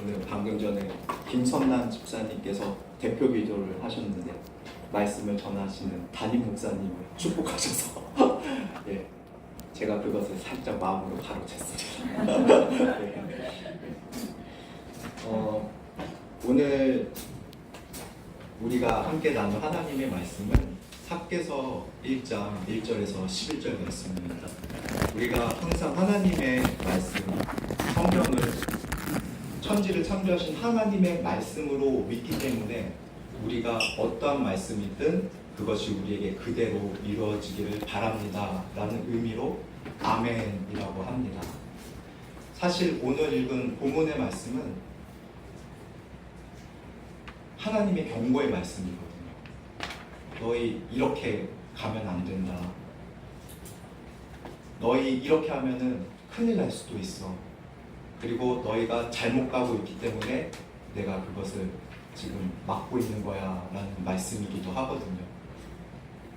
오늘 방금 전에 김선남 집사님께서 대표 기도를 하셨는데 말씀을 전하시는 담임 목사님을 축복하셔서 예, 제가 그것을 살짝 마음으로 가로챘습니다. 예. 오늘 우리가 함께 나눌 하나님의 말씀은 삭개서 1장 1절에서 11절 말씀입니다. 우리가 항상 하나님의 말씀, 성경을 천지를 창조하신 하나님의 말씀으로 믿기 때문에 우리가 어떠한 말씀이든 그것이 우리에게 그대로 이루어지기를 바랍니다 라는 의미로 아멘이라고 합니다. 사실 오늘 읽은 본문의 말씀은 하나님의 경고의 말씀이거든요. 너희 이렇게 가면 안 된다. 너희 이렇게 하면은 큰일 날 수도 있어. 그리고 너희가 잘못 가고 있기 때문에 내가 그것을 지금 막고 있는 거야 라는 말씀이기도 하거든요.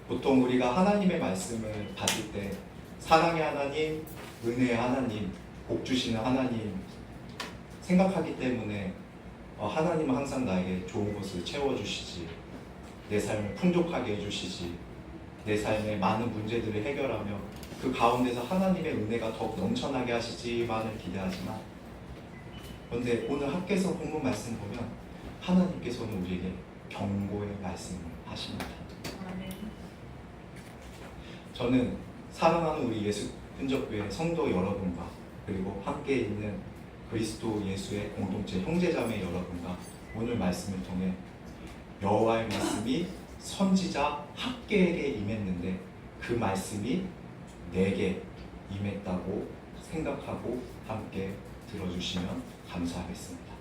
보통 우리가 하나님의 말씀을 받을 때 사랑의 하나님, 은혜의 하나님, 복 주시는 하나님 생각하기 때문에 하나님은 항상 나에게 좋은 것을 채워주시지, 내 삶을 풍족하게 해주시지, 내 삶의 많은 문제들을 해결하며 그 가운데서 하나님의 은혜가 더욱 넘쳐나게 하시지만을 기대하지만, 그런데 오늘 학개서 본문 말씀 보면 하나님께서는 우리에게 경고의 말씀을 하십니다. 저는 사랑하는 우리 예수 흔적교회 성도 여러분과 그리고 함께 있는 그리스도 예수의 공동체 형제자매 여러분과 오늘 말씀을 통해 여호와의 말씀이 선지자 학개에게 임했는데 그 말씀이 내게 임했다고 생각하고 함께 들어주시면 감사하겠습니다.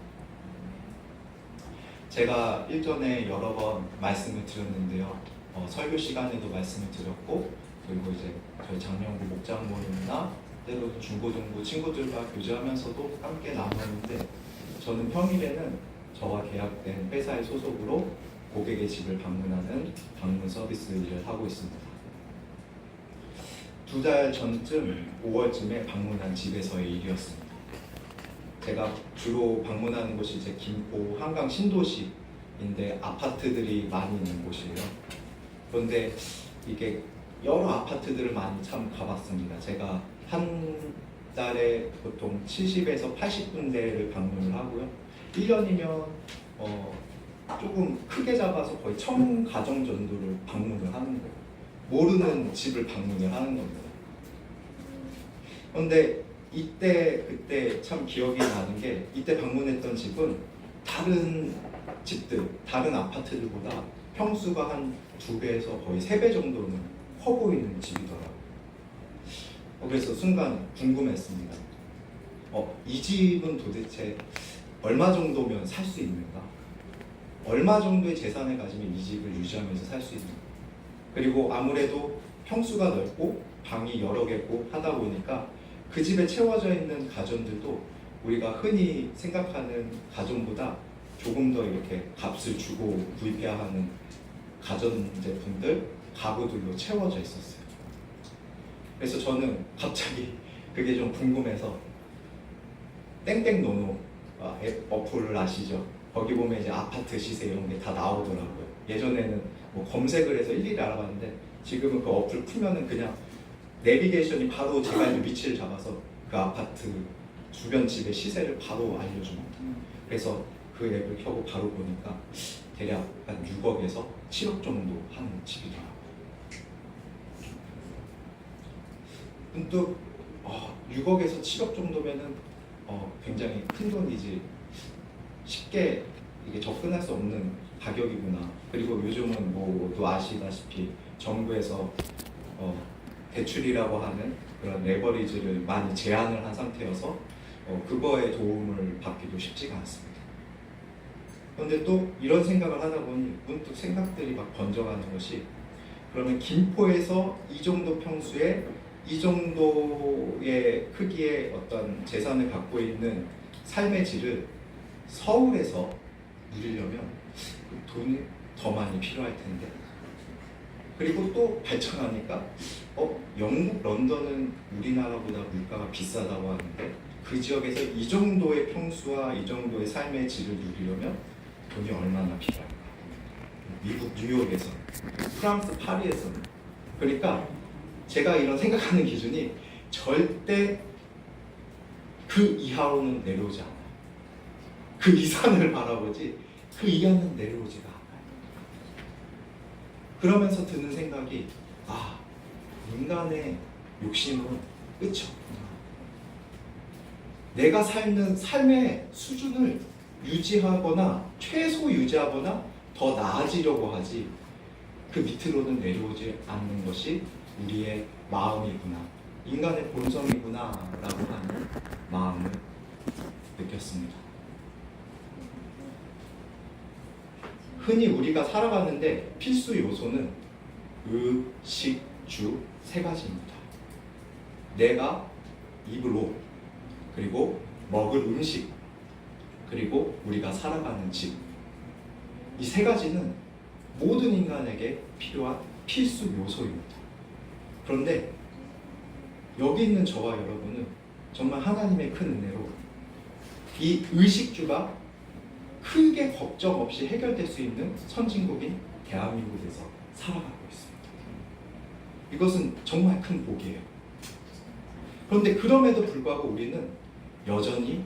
제가 일전에 여러 번 말씀을 드렸는데요. 설교 시간에도 말씀을 드렸고, 그리고 이제 저희 장명부 목장 모임이나 때로 중고등부 친구들과 교제하면서도 함께 나누는데, 저는 평일에는 저와 계약된 회사의 소속으로 고객의 집을 방문하는 방문 서비스 일을 하고 있습니다. 2달 전쯤 5월쯤에 방문한 집에서의 일이었습니다. 제가 주로 방문하는 곳이 이제 김포 한강 신도시인데 아파트들이 많이 있는 곳이에요. 그런데 이게 여러 아파트들을 많이 참 가봤습니다. 제가 한 달에 보통 70에서 80군데를 방문을 하고요. 1년이면 조금 크게 잡아서 거의 1000가정 정도를 방문을 하는 거예요. 모르는 집을 방문을 하는 겁니다. 그런데 그때 참 기억이 나는 게, 이때 방문했던 집은 다른 집들, 다른 아파트들보다 평수가 한 2배에서 거의 3배 정도는 커 보이는 집이더라고요. 그래서 순간 궁금했습니다. 이 집은 도대체 얼마 정도면 살 수 있는가? 얼마 정도의 재산을 가지면 이 집을 유지하면서 살 수 있는가? 그리고 아무래도 평수가 넓고 방이 여러 개고 하다 보니까 그 집에 채워져 있는 가전들도 우리가 흔히 생각하는 가전보다 조금 더 이렇게 값을 주고 구입해야 하는 가전제품들, 가구들로 채워져 있었어요. 그래서 저는 갑자기 그게 좀 궁금해서 땡땡노노 앱 어플을 아시죠? 거기 보면 이제 아파트 시세 이런 게 다 나오더라고요. 예전에는 뭐 검색을 해서 일일이 알아봤는데 지금은 그 어플 풀면은 그냥 내비게이션이 바로 제가 있는 위치를 잡아서 그 아파트 주변 집의 시세를 바로 알려줍니다. 그래서 그 앱을 켜고 바로 보니까 대략 한 6억에서 7억 정도 하는 집이더라고요. 문득 6억에서 7억 정도면은 굉장히 큰 돈이지, 쉽게 이게 접근할 수 없는 가격이구나. 그리고 요즘은 또 아시다시피 정부에서 대출이라고 하는 그런 레버리지를 많이 제한을 한 상태여서 그거에 도움을 받기도 쉽지가 않습니다. 그런데 또 이런 생각을 하다 보니 문득 생각들이 막 번져가는 것이, 그러면 김포에서 이 정도 평수에 이 정도의 크기의 어떤 재산을 갖고 있는 삶의 질을 서울에서 누리려면 돈이 더 많이 필요할 텐데, 그리고 또 발전하니까 영국 런던은 우리나라보다 물가가 비싸다고 하는데 그 지역에서 이 정도의 평수와 이 정도의 삶의 질을 누리려면 돈이 얼마나 필요할까? 미국 뉴욕에서, 프랑스 파리에서는. 그러니까 제가 이런 생각하는 기준이 절대 그 이하로는 내려오지 않아요. 그 이상을 바라보지 그 이하는 내려오지가 않아요. 그러면서 드는 생각이 인간의 욕심은 끝이 없구나. 내가 삶는 삶의 수준을 유지하거나 최소 유지하거나 더 나아지려고 하지 그 밑으로는 내려오지 않는 것이 우리의 마음이구나, 인간의 본성이구나 라고 하는 마음을 느꼈습니다. 흔히 우리가 살아가는데 필수 요소는 의, 식, 주 세 가지입니다. 내가 입을 옷, 그리고 먹을 음식, 그리고 우리가 살아가는 집. 이 세 가지는 모든 인간에게 필요한 필수 요소입니다. 그런데 여기 있는 저와 여러분은 정말 하나님의 큰 은혜로 이 의식주가 크게 걱정 없이 해결될 수 있는 선진국인 대한민국에서 살아가고 있습니다. 이것은 정말 큰 복이에요. 그런데 그럼에도 불구하고 우리는 여전히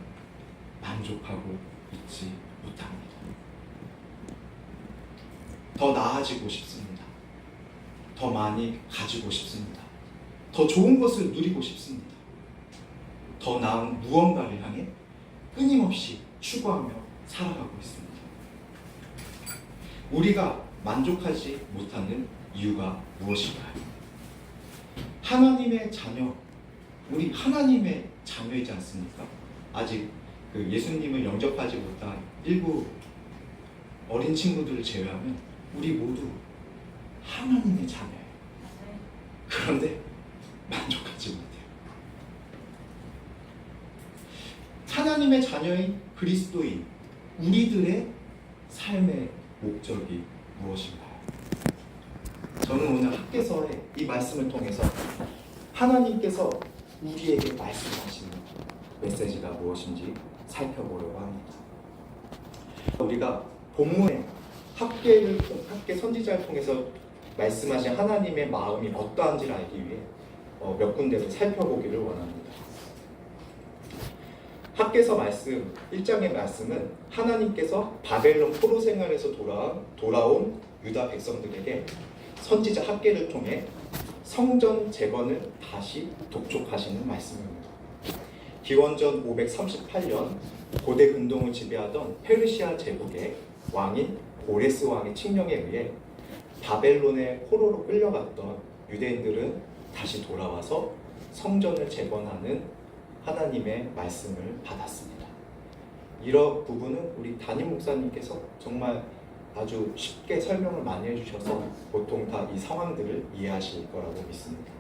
만족하고 있지 못합니다. 더 나아지고 싶습니다. 더 많이 가지고 싶습니다. 더 좋은 것을 누리고 싶습니다. 더 나은 무언가를 향해 끊임없이 추구하며 살아가고 있습니다. 우리가 만족하지 못하는 이유가 무엇일까요? 하나님의 자녀, 우리 하나님의 자녀이지 않습니까? 아직 그 예수님을 영접하지 못한 일부 어린 친구들을 제외하면 우리 모두 하나님의 자녀예요. 그런데 만족하지 못해요. 하나님의 자녀인 그리스도인 우리들의 삶의 목적이 무엇인가요? 저는 오늘 학개서의 이 말씀을 통해서 하나님께서 우리에게 말씀하시는 메시지가 무엇인지 살펴보려고 합니다. 우리가 본문의 학개 선지자를 통해서 말씀하신 하나님의 마음이 어떠한지를 알기 위해 몇 군데를 살펴보기를 원합니다. 학개서 말씀 1장의 말씀은 하나님께서 바벨론 포로 생활에서 돌아온 유다 백성들에게 선지자 학개를 통해 성전 재건을 다시 독촉하시는 말씀입니다. 기원전 538년 고대 근동을 지배하던 페르시아 제국의 왕인 고레스 왕의 칙령에 의해 바벨론의 포로로 끌려갔던 유대인들은 다시 돌아와서 성전을 재건하는 하나님의 말씀을 받았습니다. 이런 부분은 우리 담임 목사님께서 정말 아주 쉽게 설명을 많이 해주셔서 보통 다 이 상황들을 이해하실 거라고 믿습니다.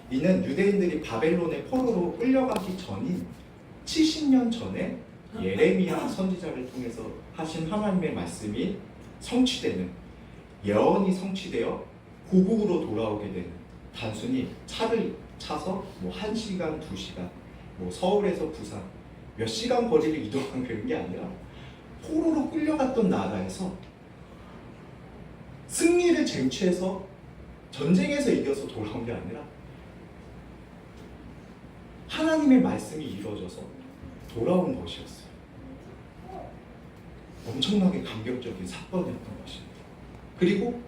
이는 유대인들이 바벨론의 포로로 끌려가기 전인 70년 전에 예레미야 선지자를 통해서 하신 하나님의 말씀이 성취되는, 예언이 성취되어 고국으로 돌아오게 되는, 단순히 차를 차서 1시간, 2시간, 서울에서 부산 몇 시간 거리를 이동한 그런 게 아니라 포로로 끌려갔던 나라에서 승리를 쟁취해서 전쟁에서 이겨서 돌아온 게 아니라 하나님의 말씀이 이루어져서 돌아온 것이었어요. 엄청나게 감격적인 사건이었던 것입니다. 그리고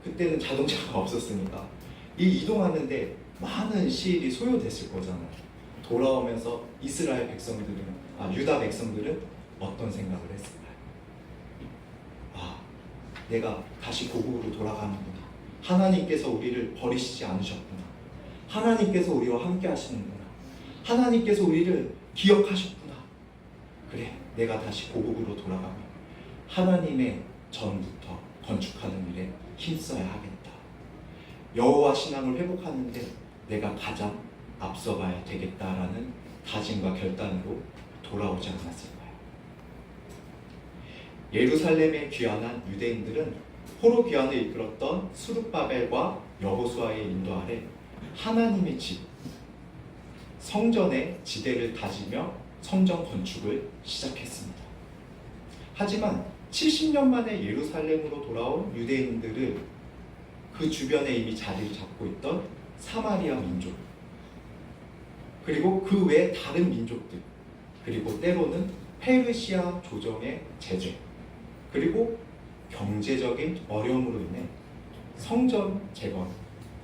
그때는 자동차가 없었으니까 이 이동하는데 많은 시일이 소요됐을 거잖아요. 돌아오면서 이스라엘 백성들은, 유다 백성들은 어떤 생각을 했을까요? 내가 다시 고국으로 돌아가는구나. 하나님께서 우리를 버리시지 않으셨구나. 하나님께서 우리와 함께 하시는구나. 하나님께서 우리를 기억하셨구나. 그래, 내가 다시 고국으로 돌아가면 하나님의 전부터 건축하는 일에 힘써야 하겠다. 여호와 신앙을 회복하는데 내가 가장 앞서가야 되겠다라는 다짐과 결단으로 돌아오지 않았을까요? 예루살렘에 귀환한 유대인들은 호로비안을 이끌었던 스룹바벨과 여호수아의 인도 아래 하나님의 집, 성전의 지대를 다지며 성전 건축을 시작했습니다. 하지만 70년 만에 예루살렘으로 돌아온 유대인들을 그 주변에 이미 자리를 잡고 있던 사마리아 민족, 그리고 그 외 다른 민족들, 그리고 때로는 페르시아 조정의 제재, 그리고 경제적인 어려움으로 인해 성전 재건,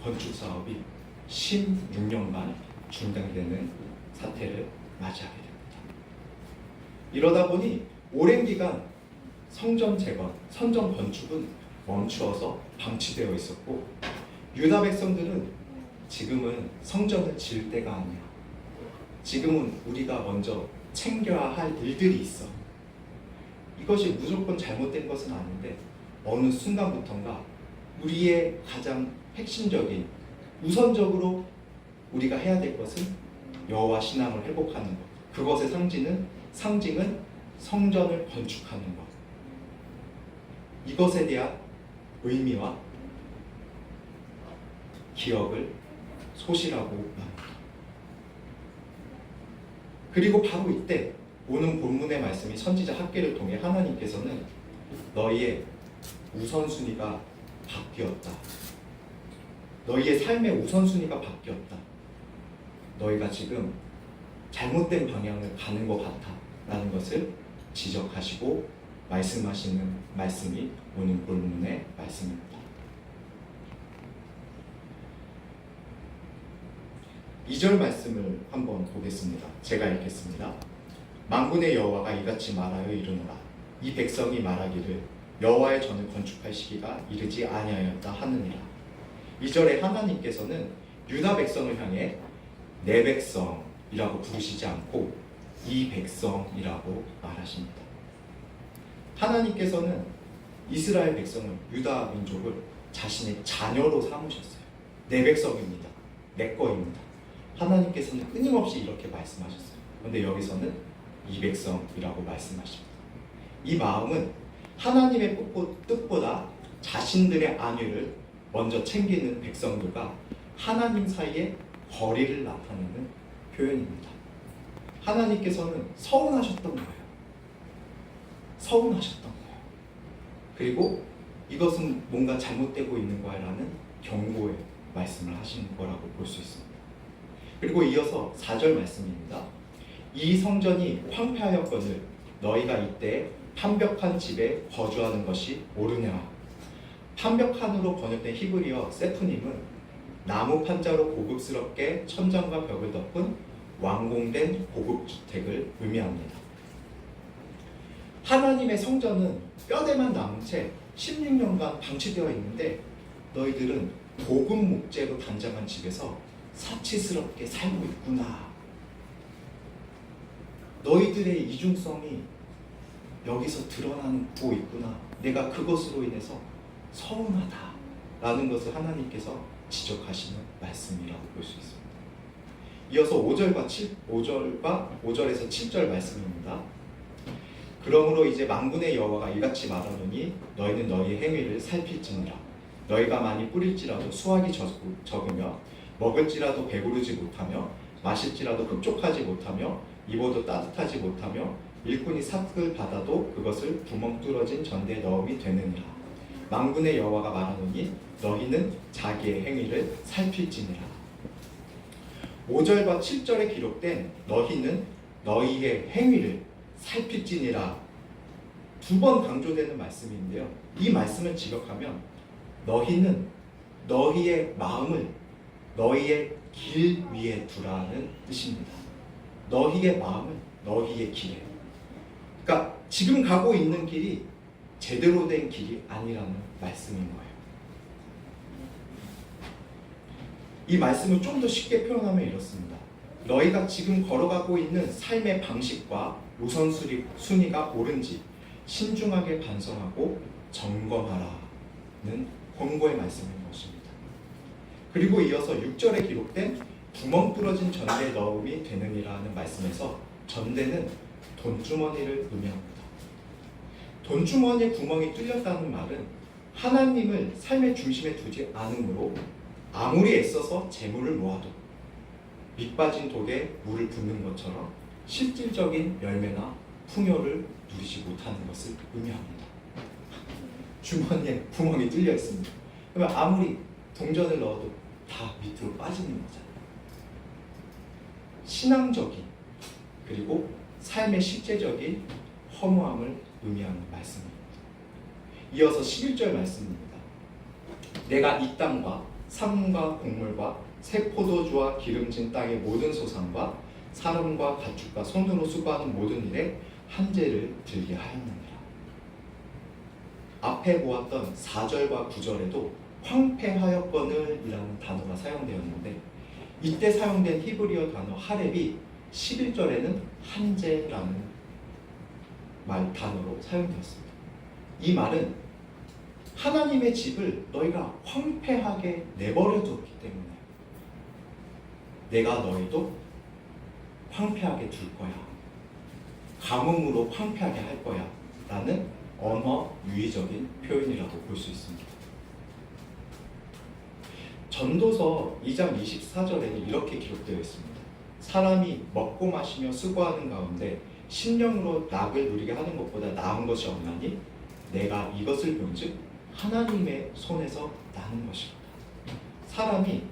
건축 사업이 16년간 중단되는 사태를 맞이하게 됩니다. 이러다 보니 오랜 기간 성전 재건, 성전 건축은 멈추어서 방치되어 있었고, 유다 백성들은 지금은 성전을 지을 때가 아니야, 지금은 우리가 먼저 챙겨야 할 일들이 있어, 이것이 무조건 잘못된 것은 아닌데 어느 순간부터인가 우리의 가장 핵심적인, 우선적으로 우리가 해야 될 것은 여호와 신앙을 회복하는 것, 그것의 상징은 성전을 건축하는 것, 이것에 대한 의미와 기억을 소실하고 합니다. 그리고 바로 이때 오는 본문의 말씀이 선지자 학개를 통해 하나님께서는 너희의 우선순위가 바뀌었다, 너희의 삶의 우선순위가 바뀌었다, 너희가 지금 잘못된 방향을 가는 것 같아 라는 것을 지적하시고 말씀하시는 말씀이 오는 본문의 말씀입니다. 2절 말씀을 한번 보겠습니다. 제가 읽겠습니다. 만군의 여호와가 이같이 말하여 이르노라. 이 백성이 말하기를 여호와의 전을 건축할 시기가 이르지 아니하였다 하느니라. 2절에 하나님께서는 유다 백성을 향해 내 백성이라고 부르시지 않고 이 백성이라고 말하십니다. 하나님께서는 이스라엘 백성을, 유다 민족을 자신의 자녀로 삼으셨어요. 내 백성입니다, 내 거입니다. 하나님께서는 끊임없이 이렇게 말씀하셨어요. 그런데 여기서는 이 백성이라고 말씀하십니다. 이 마음은 하나님의 뜻보다 자신들의 안위를 먼저 챙기는 백성들과 하나님 사이의 거리를 나타내는 표현입니다. 하나님께서는 서운하셨던 거예요. 서운하셨던 거예요. 그리고 이것은 뭔가 잘못되고 있는 거야라는 경고의 말씀을 하시는 거라고 볼 수 있습니다. 그리고 이어서 4절 말씀입니다. 이 성전이 황폐하였거늘 너희가 이때 판벽한 집에 거주하는 것이 옳으냐. 판벽한으로 번역된 히브리어 세프님은 나무 판자로 고급스럽게 천장과 벽을 덮은 완공된 고급 주택을 의미합니다. 하나님의 성전은 뼈대만 남은 채 16년간 방치되어 있는데 너희들은 고급 목재로 단장한 집에서 사치스럽게 살고 있구나. 너희들의 이중성이 여기서 드러나고 있구나. 내가 그것으로 인해서 서운하다라는 것을 하나님께서 지적하시는 말씀이라고 볼 수 있습니다. 이어서 5절에서 7절 말씀입니다. 그러므로 이제 만군의 여호와가 이같이 말하노니 너희는 너희의 행위를 살필지니라. 너희가 많이 뿌릴지라도 수확이 적으며 먹을지라도 배부르지 못하며 마실지라도 흡족하지 못하며 입어도 따뜻하지 못하며 일꾼이 삭을 받아도 그것을 구멍 뚫어진 전대에 넣음이 되느니라. 만군의 여호와가 말하노니 너희는 자기의 행위를 살필지니라. 5절과 7절에 기록된 너희는 너희의 행위를 살필지니라 두 번 강조되는 말씀인데요. 이 말씀을 지적하면 너희는 너희의 마음을 너희의 길 위에 두라는 뜻입니다. 너희의 마음을 너희의 길에. 그러니까 지금 가고 있는 길이 제대로 된 길이 아니라는 말씀인 거예요. 이 말씀을 좀 더 쉽게 표현하면 이렇습니다. 너희가 지금 걸어가고 있는 삶의 방식과 우선순위가 옳은지 신중하게 반성하고 점검하라는 권고의 말씀인 것입니다. 그리고 이어서 6절에 기록된 구멍 뚫어진 전대에 넣음이 되느니라는 말씀에서 전대는 돈주머니를 의미합니다. 돈주머니에 구멍이 뚫렸다는 말은 하나님을 삶의 중심에 두지 않으므로 아무리 애써서 재물을 모아도 밑빠진 독에 물을 붓는 것처럼 실질적인 열매나 풍요를 누리지 못하는 것을 의미합니다. 주머니에 구멍이 뚫려 있습니다. 그러면 아무리 동전을 넣어도 다 밑으로 빠지는 거잖아요. 신앙적인 그리고 삶의 실제적인 허무함을 의미하는 말씀입니다. 이어서 11절 말씀입니다. 내가 이 땅과 산문과 곡물과 새 포도주와 기름진 땅의 모든 소산과 사람과 가축과 손으로 수고하는 모든 일에 한재를 들게 하였느니라. 앞에 보았던 4절과 9절에도 황폐하였거늘 이라는 단어가 사용되었는데 이때 사용된 히브리어 단어 하렙이 11절에는 한재라는 단어로 사용되었습니다. 이 말은 하나님의 집을 너희가 황폐하게 내버려 두었기 때문에 내가 너희도 황폐하게 둘 거야. 가뭄으로 황폐하게 할 거야. 라는 언어 유의적인 표현이라고 볼 수 있습니다. 전도서 2장 24절에는 이렇게 기록되어 있습니다. 사람이 먹고 마시며 수고하는 가운데 심령으로 낙을 누리게 하는 것보다 나은 것이 없나니 내가 이것을 본즉 하나님의 손에서 나는 것이다. 사람이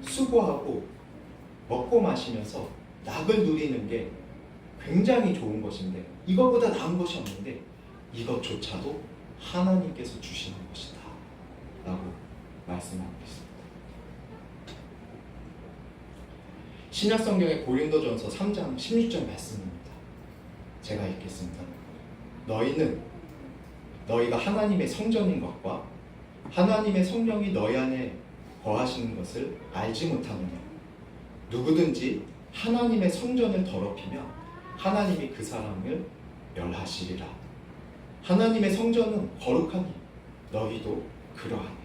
수고하고 먹고 마시면서 낙을 누리는 게 굉장히 좋은 것인데 이것보다 나은 것이 없는데 이것조차도 하나님께서 주시는 것이다 라고 말씀하고 있습니다. 신약성경의 고린도전서 3장 16절 말씀입니다. 제가 읽겠습니다. 너희가 하나님의 성전인 것과 하나님의 성령이 너희 안에 거하시는 것을 알지 못하느냐. 누구든지 하나님의 성전을 더럽히면 하나님이 그 사람을 멸하시리라. 하나님의 성전은 거룩하니 너희도 그러하니라.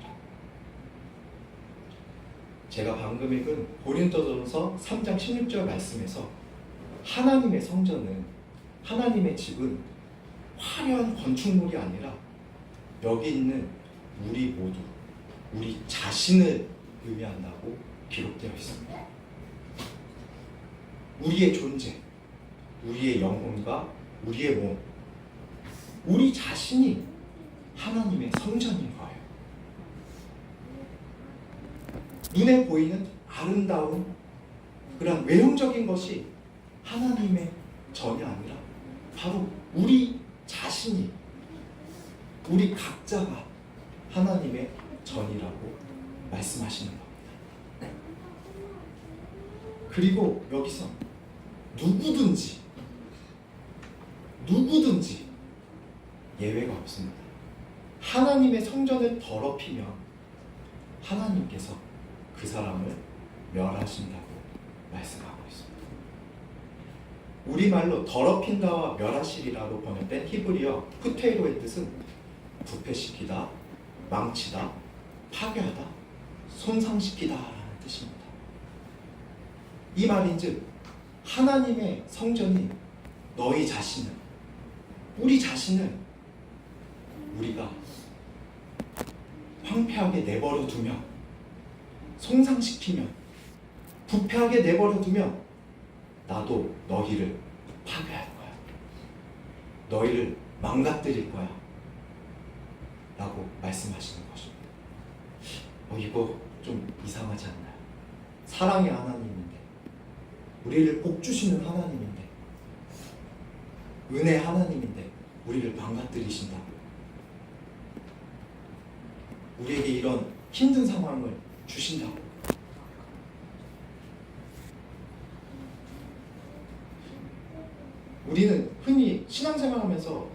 제가 방금 읽은 고린도전서 3장 16절 말씀에서 하나님의 성전은, 하나님의 집은 화려한 건축물이 아니라 여기 있는 우리 모두, 우리 자신을 의미한다고 기록되어 있습니다. 우리의 존재, 우리의 영혼과 우리의 몸, 우리 자신이 하나님의 성전인 거예요. 눈에 보이는 아름다운 그런 외형적인 것이 하나님의 전이 아니라 바로 우리 자신이, 우리 각자가 하나님의 전이라고 말씀하시는 겁니다. 그리고 여기서 누구든지 예외가 없습니다. 하나님의 성전을 더럽히면 하나님께서 그 사람을 멸하신다고 말씀하고 있습니다. 우리말로 더럽힌다와 멸하시리라로 번역된 히브리어 푸테이로의 뜻은 부패시키다, 망치다, 파괴하다, 손상시키다 라는 뜻입니다. 이 말인즉 하나님의 성전이 너희 자신을, 우리 자신을 우리가 황폐하게 내버려 두면, 손상시키면, 부패하게 내버려 두면 나도 너희를 파괴할 거야. 너희를 망가뜨릴 거야. 라고 말씀하시는 것입니다. 이거 좀 이상하지 않나요? 사랑의 하나님인데, 우리를 복 주시는 하나님인데, 은혜 하나님인데 우리를 망가뜨리신다고, 우리에게 이런 힘든 상황을 주신다고. 우리는 흔히 신앙생활하면서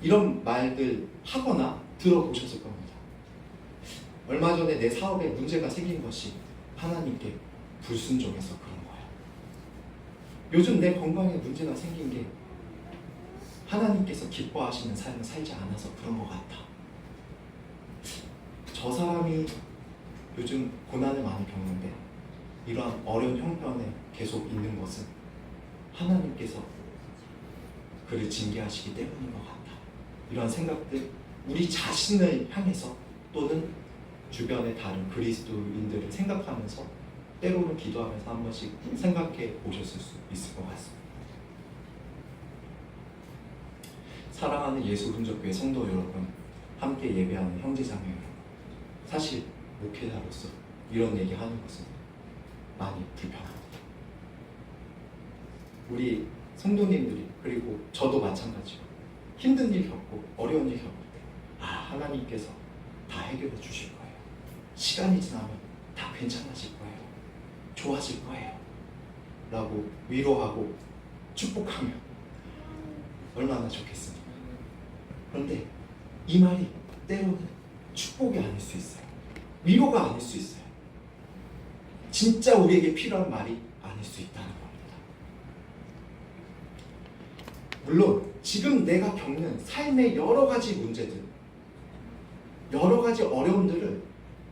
이런 말들 하거나 들어보셨을 겁니다. 얼마 전에 내 사업에 문제가 생긴 것이 하나님께 불순종해서 그런 거야. 요즘 내 건강에 문제가 생긴 게 하나님께서 기뻐하시는 삶을 살지 않아서 그런 것 같아. 저 사람이 요즘 고난을 많이 겪는데 이러한 어려운 형편에 계속 있는 것은 하나님께서 그를 징계하시기 때문인 것 같다. 이런 생각들 우리 자신을 향해서 또는 주변의 다른 그리스도인들을 생각하면서 때로는 기도하면서 한 번씩 생각해 보셨을 수 있을 것 같습니다. 사랑하는 예수 흔적교회 성도 여러분, 함께 예배하는 형제자매 여러분, 사실 목회자로서 이런 얘기하는 것은 많이 불편합니다. 우리 성도님들이, 그리고 저도 마찬가지로 힘든 일 겪고 어려운 일 겪을 때 하나님께서 다 해결해 주실 거예요. 시간이 지나면 다 괜찮아질 거예요. 좋아질 거예요. 라고 위로하고 축복하면 얼마나 좋겠습니까? 그런데 이 말이 때로는 축복이 아닐 수 있어요. 위로가 아닐 수 있어요. 진짜 우리에게 필요한 말이 아닐 수 있다는 겁니다. 물론 지금 내가 겪는 삶의 여러 가지 문제들, 여러 가지 어려움들을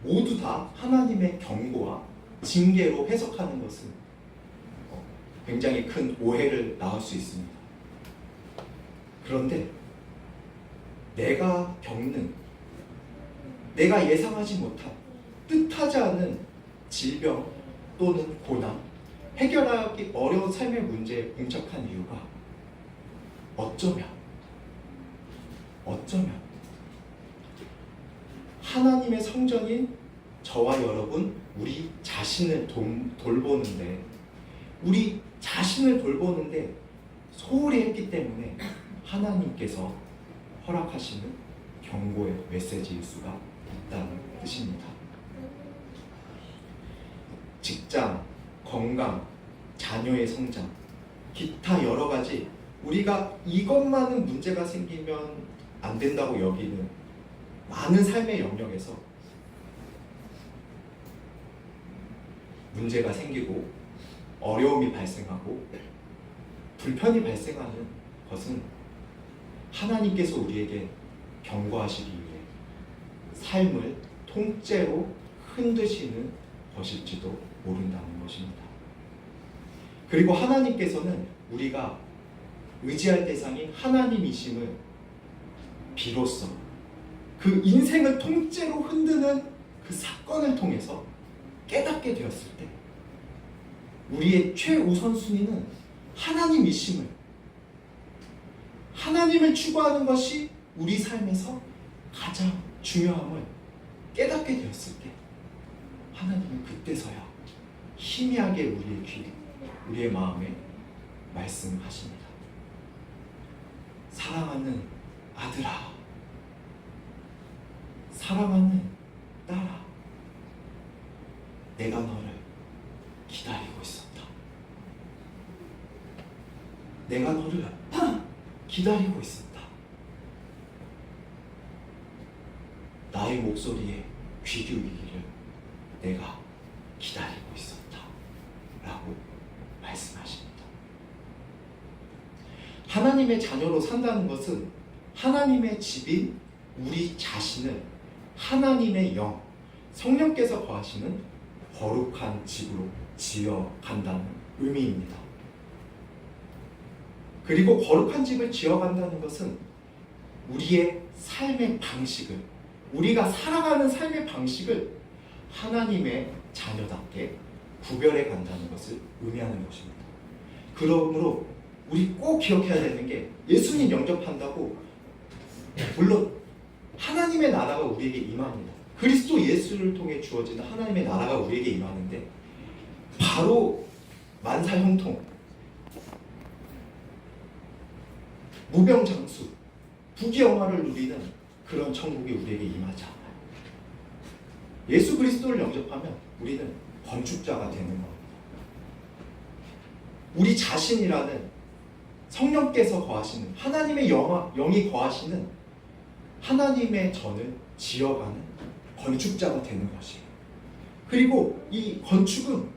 모두 다 하나님의 경고와 징계로 해석하는 것은 굉장히 큰 오해를 낳을 수 있습니다. 그런데 내가 겪는, 내가 예상하지 못한, 뜻하지 않은 질병 또는 고난, 해결하기 어려운 삶의 문제에 봉착한 이유가 어쩌면 하나님의 성전인 저와 여러분, 우리 자신을 돌보는데, 우리 자신을 돌보는데 소홀히 했기 때문에 하나님께서 허락하시는 경고의 메시지일 수가 있다는 뜻입니다. 직장, 건강, 자녀의 성장, 기타 여러 가지 우리가 이것만은 문제가 생기면 안 된다고 여기는 많은 삶의 영역에서 문제가 생기고 어려움이 발생하고 불편이 발생하는 것은 하나님께서 우리에게 경고하시기 위해 삶을 통째로 흔드시는 것일지도 모른다는 것입니다. 그리고 하나님께서는 우리가 의지할 대상이 하나님이심을 비로소 그 인생을 통째로 흔드는 그 사건을 통해서 깨닫게 되었을 때 우리의 최우선순위는 하나님이심을, 하나님을 추구하는 것이 우리 삶에서 가장 중요함을 깨닫게 되었을 때 하나님은 그때서야 희미하게 우리의 귀, 우리의 마음에 말씀하십니다. 사랑하는 아들아, 사랑하는 딸아, 내가 너를 기다리고 있었다. 내가 너를 기다리고 있었다. 나의 목소리에 귀 기울이기를 내가 기다리고 있었다. 라고 말씀하십니다. 하나님의 자녀로 산다는 것은 하나님의 집인 우리 자신을 하나님의 영, 성령께서 거하시는 거룩한 집으로 지어간다는 의미입니다. 그리고 거룩한 집을 지어간다는 것은 우리의 삶의 방식을, 우리가 살아가는 삶의 방식을 하나님의 자녀답게 구별해 간다는 것을 의미하는 것입니다. 그러므로 우리 꼭 기억해야 되는 게, 예수님 영접한다고 물론 하나님의 나라가 우리에게 임합니다. 그리스도 예수를 통해 주어지는 하나님의 나라가 우리에게 임하는데 바로 만사형통, 무병장수, 부귀영화를 누리는 그런 천국이 우리에게 임하지 않아요. 예수 그리스도를 영접하면 우리는 건축자가 되는 겁니다. 우리 자신이라는 성령께서 거하시는, 하나님의 영이 거하시는 하나님의 전을 지어가는 건축자가 되는 것이에요. 그리고 이 건축은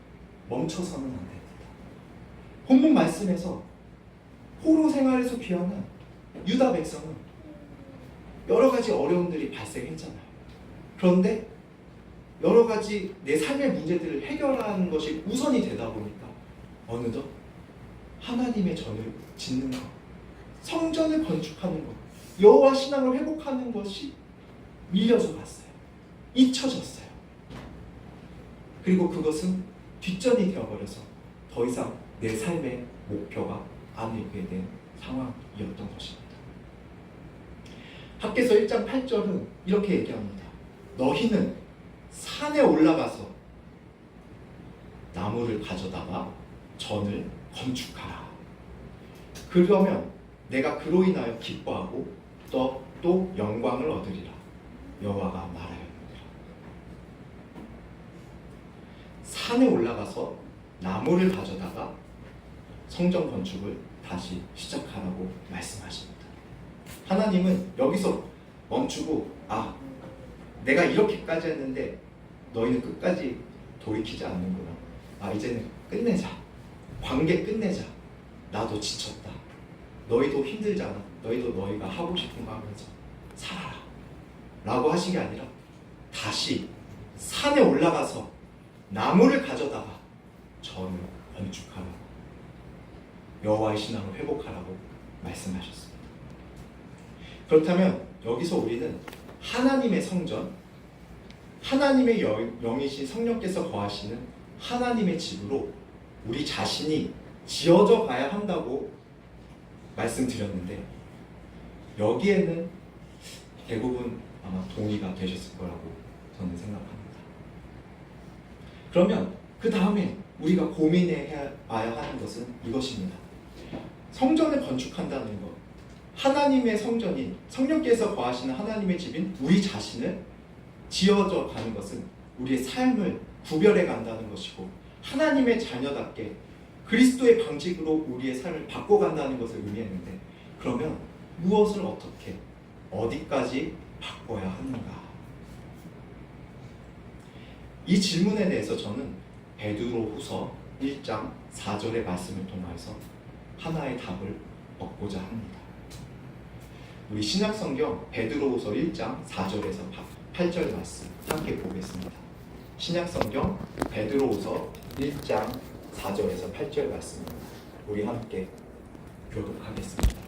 멈춰서는 안 됩니다. 본문 말씀에서 포로 생활에서 귀환한 유다 백성은 여러 가지 어려움들이 발생했잖아요. 그런데 여러 가지 내 삶의 문제들을 해결하는 것이 우선이 되다 보니까 어느덧 하나님의 전을 짓는 것, 성전을 건축하는 것, 여호와 신앙을 회복하는 것이 밀려서 갔어요. 잊혀졌어요. 그리고 그것은 뒷전이 되어버려서 더 이상 내 삶의 목표가 아니게 된 상황이었던 것입니다. 학개서 1장 8절은 이렇게 얘기합니다. 너희는 산에 올라가서 나무를 가져다가 전을 건축하라. 그러면 내가 그로 인하여 기뻐하고 또 영광을 얻으리라. 여호와가 말하였느니라. 산에 올라가서 나무를 가져다가 성전 건축을 다시 시작하라고 말씀하십니다. 하나님은 여기서 멈추고 내가 이렇게까지 했는데 너희는 끝까지 돌이키지 않는구나. 이제는 끝내자. 관계 끝내자. 나도 지쳤다. 너희도 힘들잖아. 너희도 너희가 하고 싶은 거 하면서 살아라 라고 하신 게 아니라 다시 산에 올라가서 나무를 가져다가 전을 건축하라고, 여호와의 신앙을 회복하라고 말씀하셨습니다. 그렇다면 여기서 우리는 하나님의 성전, 하나님의 영이신 성령께서 거하시는 하나님의 집으로 우리 자신이 지어져 가야 한다고 말씀드렸는데, 여기에는 대부분 아마 동의가 되셨을 거라고 저는 생각합니다. 그러면 그 다음에 우리가 고민해야 하는 것은 이것입니다. 성전을 건축한다는 것, 하나님의 성전인 성령께서 거하시는 하나님의 집인 우리 자신을 지어져 가는 것은 우리의 삶을 구별해 간다는 것이고, 하나님의 자녀답게 그리스도의 방식으로 우리의 삶을 바꿔간다는 것을 의미했는데, 그러면 무엇을 어떻게 어디까지 바꿔야 하는가? 이 질문에 대해서 저는 베드로후서 1장 4절의 말씀을 통해서 하나의 답을 얻고자 합니다. 우리 신약성경 베드로후서 1장 4절에서 8절 말씀 함께 보겠습니다. 신약성경 베드로후서 1장 4절에서 8절 말씀입니다. 우리 함께 교독하겠습니다.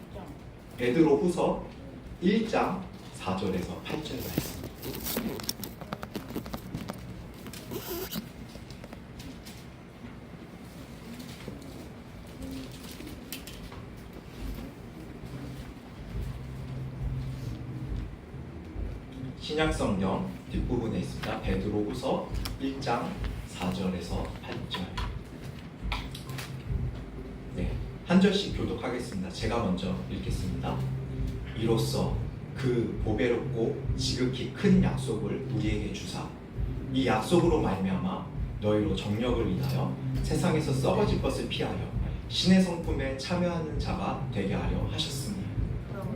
베드로후서 1장 4절에서 8절 말씀. 신약성경 뒷부분에 있습니다. 베드로후서 1장 4절에서 8절. 한 절씩 교독하겠습니다. 제가 먼저 읽겠습니다. 이로써 그 보배롭고 지극히 큰 약속을 우리에게 주사 이 약속으로 말미암아 너희로 정력을 인하여 세상에서 썩어질 것을 피하여 신의 성품에 참여하는 자가 되게 하려 하셨으니,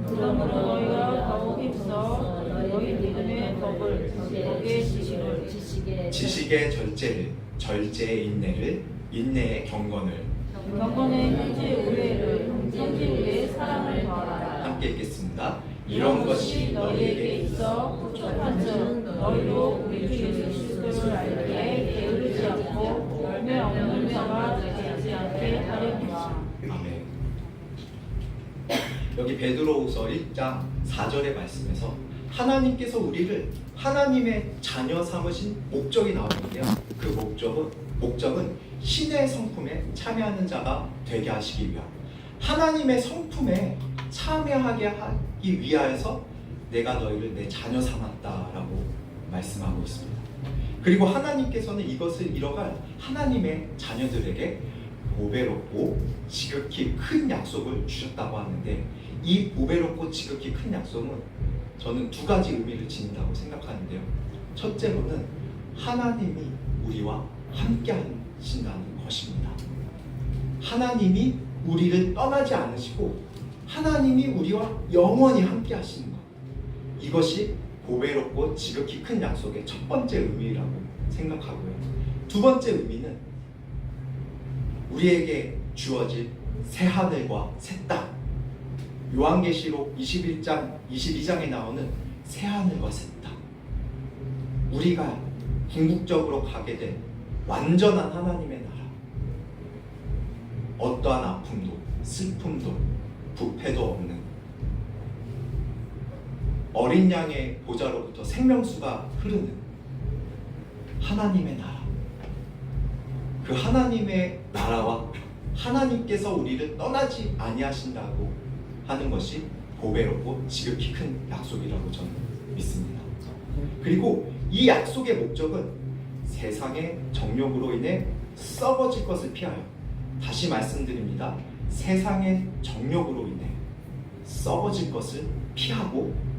그러므로 너희가 더욱 힘써 너희 믿음의 덕을, 덕의 지식의 절제를, 절제의 인내를, 인내의 경건을, 경건의 형제 우애를, 형제 우애의 사랑을 더하라. 함께 읽겠습니다. 이런 것이 너희에게 있어 부족한즉 너희로 우리 주 예수 그리스도를 알기에 게으르지 않고 열매 없는 자가 되지 않게 하려니와. 아멘. 여기 베드로후서 1장 4절의 말씀에서 하나님께서 우리를 하나님의 자녀 삼으신 목적이 나오는데요. 그 목적은 신의 성품에 참여하는 자가 되게 하시기 위함. 하나님의 성품에 참여하게 하기 위하여서 내가 너희를 내 자녀 삼았다라고 말씀하고 있습니다. 그리고 하나님께서는 이것을 이뤄갈 하나님의 자녀들에게 보배롭고 지극히 큰 약속을 주셨다고 하는데, 이 보배롭고 지극히 큰 약속은 저는 두 가지 의미를 지닌다고 생각하는데요. 첫째로는 하나님이 우리와 함께 하신다는 것입니다. 하나님이 우리를 떠나지 않으시고 하나님이 우리와 영원히 함께 하시는 것, 이것이 보배롭고 지극히 큰 약속의 첫 번째 의미라고 생각하고요. 두 번째 의미는 우리에게 주어질 새 하늘과 새 땅, 요한계시록 22장에 나오는 새 하늘과 새 땅, 우리가 궁극적으로 가게 된 완전한 하나님의 나라, 어떠한 아픔도 슬픔도 부패도 없는 어린 양의 보좌로부터 생명수가 흐르는 하나님의 나라, 그 하나님의 나라와 하나님께서 우리를 떠나지 아니하신다고 하는 것이 보배롭고 지극히 큰 약속이라고 저는 믿습니다. 그리고 이 약속의 목적은 세상의 정욕으로 인해 썩어질 것을 피하여, 다시 말씀드립니다. 세상의 정욕으로 인해 썩어질 것을 피하고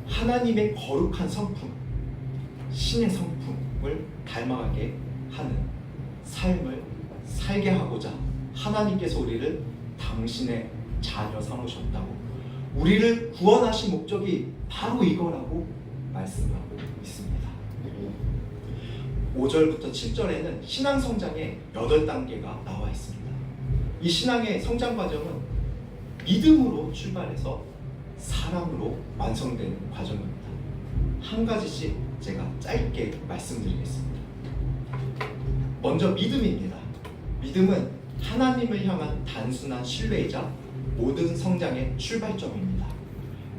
하나님의 거룩한 성품, 신의 성품을 닮아가게 하는 삶을 살게 하고자 하나님께서 우리를 당신의 자녀 삼으셨다고, 우리를 구원하신 목적이 바로 이거라고 말씀하고 있습니다. 5절부터 7절에는 신앙 성장의 8단계가 나와 있습니다. 이 신앙의 성장 과정은 믿음으로 출발해서 사랑으로 완성되는 과정입니다. 한 가지씩 제가 짧게 말씀드리겠습니다. 먼저 믿음입니다. 믿음은 하나님을 향한 단순한 신뢰이자 모든 성장의 출발점입니다.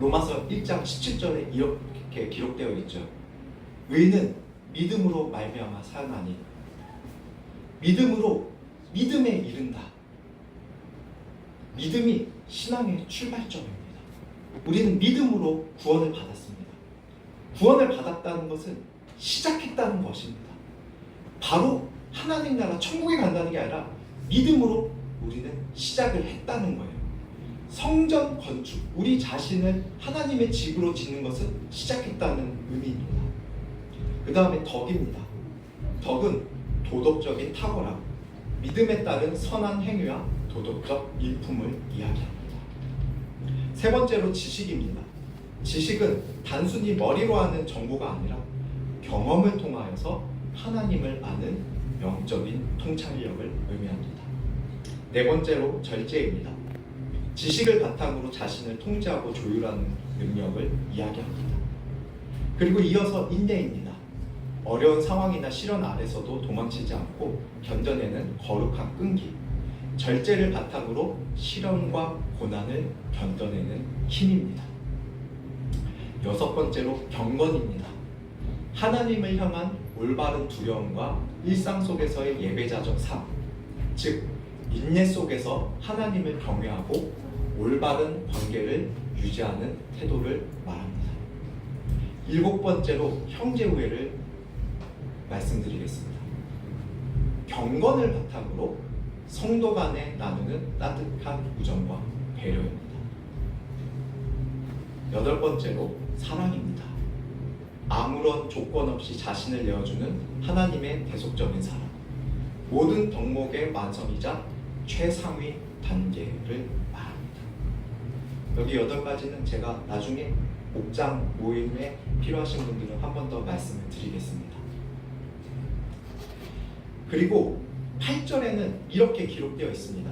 로마서 1장 17절에 이렇게 기록되어 있죠. 의인은 믿음으로 말미암아 사나니 믿음으로 믿음에 이른다. 믿음이 신앙의 출발점입니다. 우리는 믿음으로 구원을 받았습니다. 구원을 받았다는 것은 시작했다는 것입니다. 바로 하나님 나라 천국에 간다는 게 아니라 믿음으로 우리는 시작을 했다는 거예요. 성전 건축, 우리 자신을 하나님의 집으로 짓는 것은 시작했다는 의미입니다. 그 다음에 덕입니다. 덕은 도덕적인 탁월함, 믿음에 따른 선한 행위와 도덕적 일품을 이야기합니다. 세 번째로 지식입니다. 지식은 단순히 머리로 아는 정보가 아니라 경험을 통하여서 하나님을 아는 영적인 통찰력을 의미합니다. 네 번째로 절제입니다. 지식을 바탕으로 자신을 통제하고 조율하는 능력을 이야기합니다. 그리고 이어서 인내입니다. 어려운 상황이나 시련 아래서도 도망치지 않고 견뎌내는 거룩한 끈기, 절제를 바탕으로 시련과 고난을 견뎌내는 힘입니다. 여섯 번째로 경건입니다. 하나님을 향한 올바른 두려움과 일상 속에서의 예배자적 삶, 즉 인내 속에서 하나님을 경외하고 올바른 관계를 유지하는 태도를 말합니다. 일곱 번째로 형제 우애를 말씀드리겠습니다. 경건을 바탕으로 성도 간에 나누는 따뜻한 우정과 배려입니다. 여덟 번째로 사랑입니다. 아무런 조건 없이 자신을 내어주는 하나님의 대속적인 사랑, 모든 덕목의 완성이자 최상위 단계를 말합니다. 여기 8가지는 제가 나중에 목장 모임에 필요하신 분들은 한 번 더 말씀을 드리겠습니다. 그리고 8절에는 이렇게 기록되어 있습니다.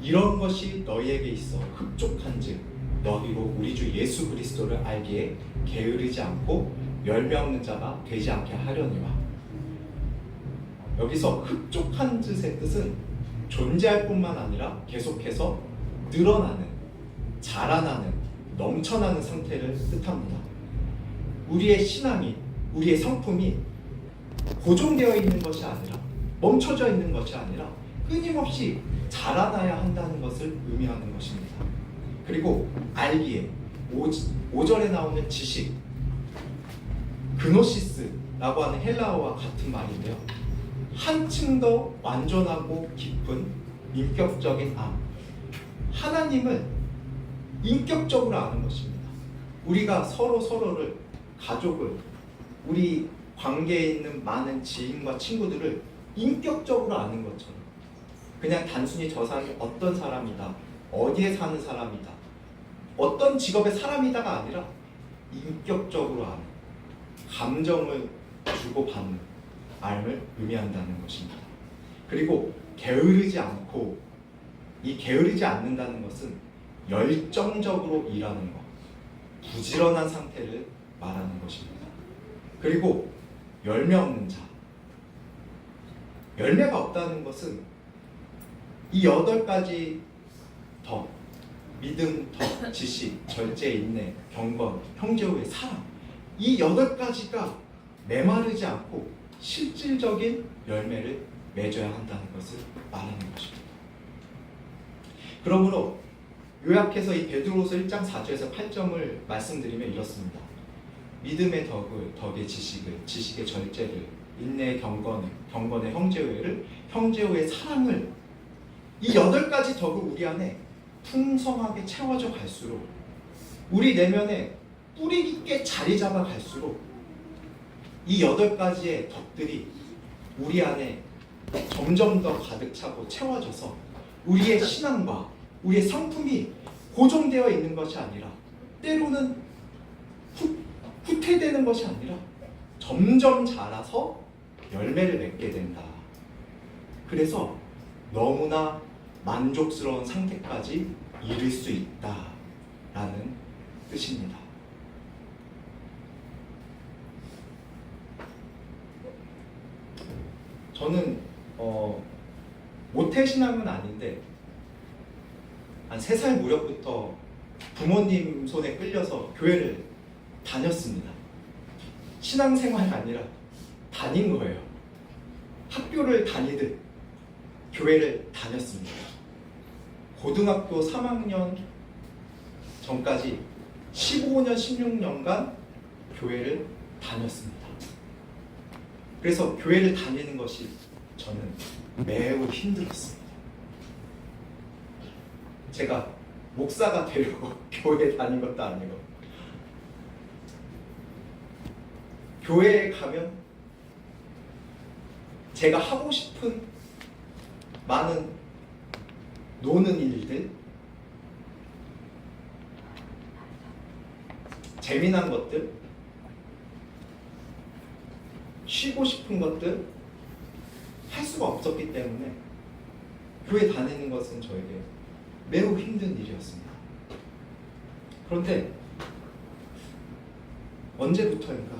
이런 것이 너희에게 있어 흡족한즉 너희로 우리 주 예수 그리스도를 알기에 게으르지 않고 열매 없는 자가 되지 않게 하려니와. 여기서 흡족한 뜻의 뜻은 존재할 뿐만 아니라 계속해서 늘어나는, 자라나는, 넘쳐나는 상태를 뜻합니다. 우리의 신앙이, 우리의 성품이 고정되어 있는 것이 아니라, 멈춰져 있는 것이 아니라 끊임없이 자라나야 한다는 것을 의미하는 것입니다. 그리고 알기에, 5절에 나오는 지식, 그노시스라고 하는 헬라어와 같은 말인데요. 한층 더 완전하고 깊은 인격적인 암, 하나님을 인격적으로 아는 것입니다. 우리가 서로를, 가족을, 우리 관계에 있는 많은 지인과 친구들을 인격적으로 아는 것처럼, 그냥 단순히 저 사람이 어떤 사람이다, 어디에 사는 사람이다, 어떤 직업의 사람이다가 아니라 인격적으로 아는, 감정을 주고받는 삶을 의미한다는 것입니다. 그리고 게으르지 않고, 이 게으르지 않는다는 것은 열정적으로 일하는 것, 부지런한 상태를 말하는 것입니다. 그리고 열매 없는 자, 열매가 없다는 것은 이 8가지 덕, 믿음, 덕, 지식, 절제, 인내, 경건, 형제의 사랑, 이 8가지가 메마르지 않고 실질적인 열매를 맺어야 한다는 것을 말하는 것입니다. 그러므로 요약해서 이 베드로후서 1장 4절에서 8점을 말씀드리면 이렇습니다. 믿음의 덕의 지식을, 지식의 절제를, 인내의 경건을, 경건의 형제회를, 형제회의 사랑을, 이 8가지 덕을 우리 안에 풍성하게 채워져 갈수록, 우리 내면에 뿌리 깊게 자리 잡아 갈수록 이 8가지의 덕들이 우리 안에 점점 더 가득 차고 채워져서 우리의 신앙과 우리의 성품이 고정되어 있는 것이 아니라, 때로는 후퇴되는 것이 아니라 점점 자라서 열매를 맺게 된다. 그래서 너무나 만족스러운 상태까지 이룰 수 있다라는 뜻입니다. 저는 모태신앙은 아닌데 한 3살 무렵부터 부모님 손에 끌려서 교회를 다녔습니다. 신앙생활이 아니라 다닌 거예요. 학교를 다니듯 교회를 다녔습니다. 고등학교 3학년 전까지 15년, 16년간 교회를 다녔습니다. 그래서 교회를 다니는 것이 저는 매우 힘들었습니다. 제가 목사가 되려고 교회에 다닌 것도 아니고, 교회에 가면 제가 하고 싶은 많은 노는 일들, 재미난 것들, 쉬고 싶은 것들 할 수가 없었기 때문에 교회 다니는 것은 저에게 매우 힘든 일이었습니다. 그런데 언제부터인가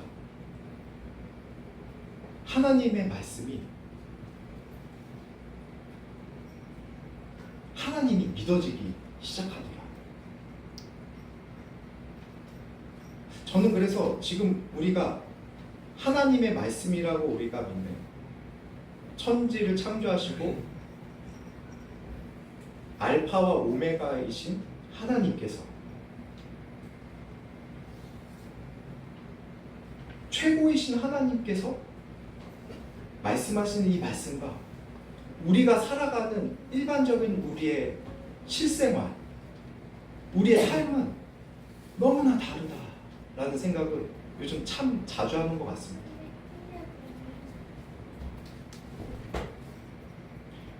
하나님의 말씀이, 하나님이 믿어지기 시작하더라. 저는 그래서 지금 우리가 하나님의 말씀이라고 우리가 믿는, 천지를 창조하시고 알파와 오메가이신 하나님께서 최고이신 하나님께서 말씀하시는 이 말씀과 우리가 살아가는 일반적인 우리의 실생활, 우리의 삶은 너무나 다르다라는 생각을 요즘 참 자주 하는 것 같습니다.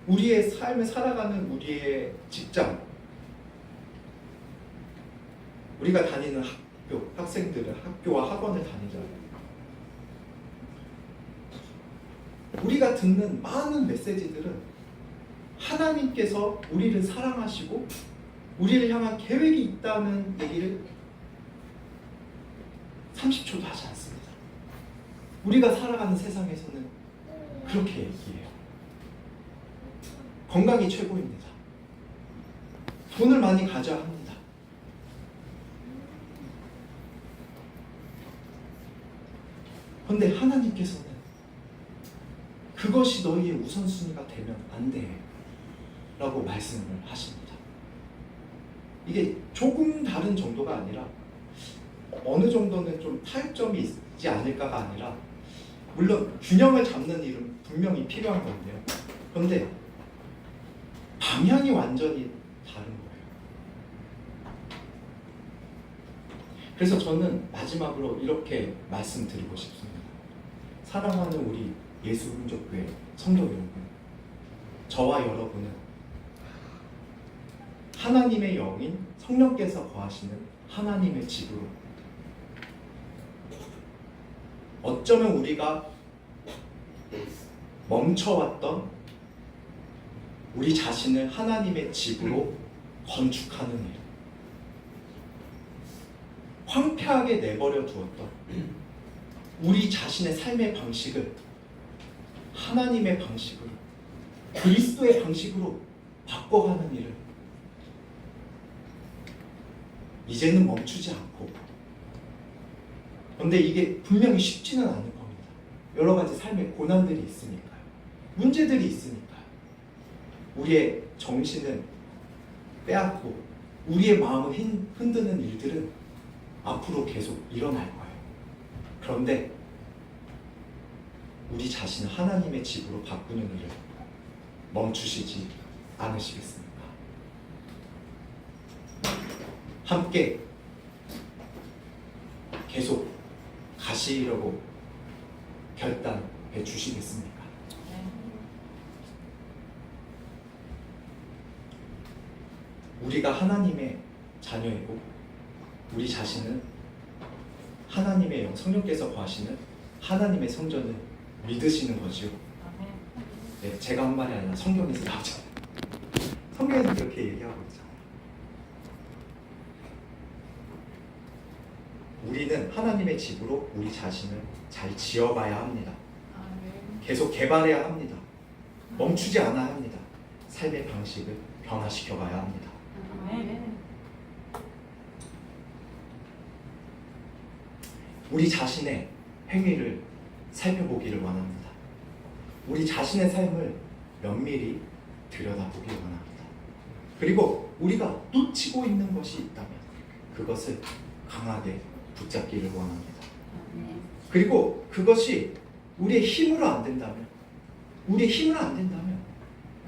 우리의 삶을 살아가는 우리의 직장, 우리가 다니는 학교, 학생들은 학교와 학원을 다니잖아요. 우리가 듣는 많은 메시지들은 하나님께서 우리를 사랑하시고 우리를 향한 계획이 있다는 얘기를 30초도 하지 않습니다. 우리가 살아가는 세상에서는 그렇게 얘기해요. 건강이 최고입니다. 돈을 많이 가져야 합니다. 그런데 하나님께서는 그것이 너희의 우선순위가 되면 안 돼 라고 말씀을 하십니다. 이게 조금 다른 정도가 아니라 어느 정도는 좀 타협점이 있지 않을까가 아니라, 물론 균형을 잡는 일은 분명히 필요한 건데요. 그런데 방향이 완전히 다른 거예요. 그래서 저는 마지막으로 이렇게 말씀드리고 싶습니다. 사랑하는 우리 예수흥족교회 성도 여러분, 저와 여러분은 하나님의 영인 성령께서 거하시는 하나님의 집으로, 어쩌면 우리가 멈춰왔던 우리 자신을 하나님의 집으로 건축하는 일, 황폐하게 내버려 두었던 우리 자신의 삶의 방식을 하나님의 방식으로, 그리스도의 방식으로 바꿔가는 일을 이제는 멈추지 않고. 그런데 이게 분명히 쉽지는 않을 겁니다. 여러 가지 삶의 고난들이 있으니까요. 문제들이 있으니까요. 우리의 정신은 빼앗고 우리의 마음을 흔드는 일들은 앞으로 계속 일어날 거예요. 그런데 우리 자신을 하나님의 집으로 바꾸는 일을 멈추시지 않으시겠습니까? 함께 계속 가시려고 결단해 주시겠습니까? 우리가 하나님의 자녀이고 우리 자신은 하나님의 영, 성령께서 거하시는 하나님의 성전을 믿으시는 거죠. 네, 제가 한 말이 아니라 성경에서 나오잖아요. 성경에서 그렇게 얘기하고 있잖아요. 우리는 하나님의 집으로 우리 자신을 잘 지어가야 합니다. 계속 개발해야 합니다. 멈추지 않아야 합니다. 삶의 방식을 변화시켜 가야 합니다. 우리 자신의 행위를 살펴보기를 원합니다. 우리 자신의 삶을 면밀히 들여다보기를 원합니다. 그리고 우리가 놓치고 있는 것이 있다면 그것을 강하게 붙잡기를 원합니다. 그리고 그것이 우리의 힘으로 안 된다면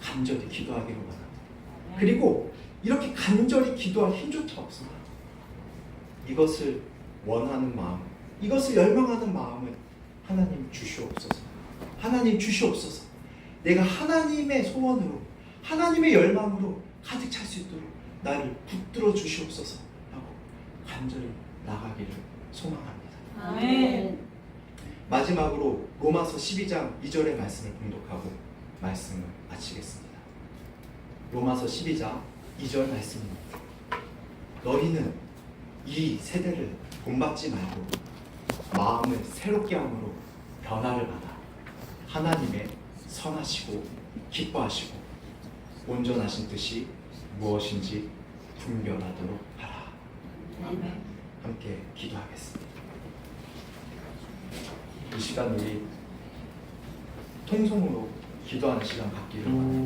간절히 기도하기를 원합니다. 그리고 이렇게 간절히 기도할 힘조차 없으면 이것을 원하는 마음, 이것을 열망하는 마음을 하나님 주시옵소서. 하나님 주시옵소서. 내가 하나님의 소원으로, 하나님의 열망으로 가득 찰 수 있도록 나를 붙들어 주시옵소서 하고 간절히 나가기를 소망합니다. 아멘. 마지막으로 로마서 12장 2절의 말씀을 봉독하고 말씀을 마치겠습니다. 로마서 12장 2절 말씀입니다. 너희는 이 세대를 본받지 말고 마음을 새롭게 함으로 변화를 받아 하나님의 선하시고 기뻐하시고 온전하신 뜻이 무엇인지 분별하도록 하라. 함께 기도하겠습니다. 이 시간 우리 통성으로 기도하는 시간 갖기를 바랍니다.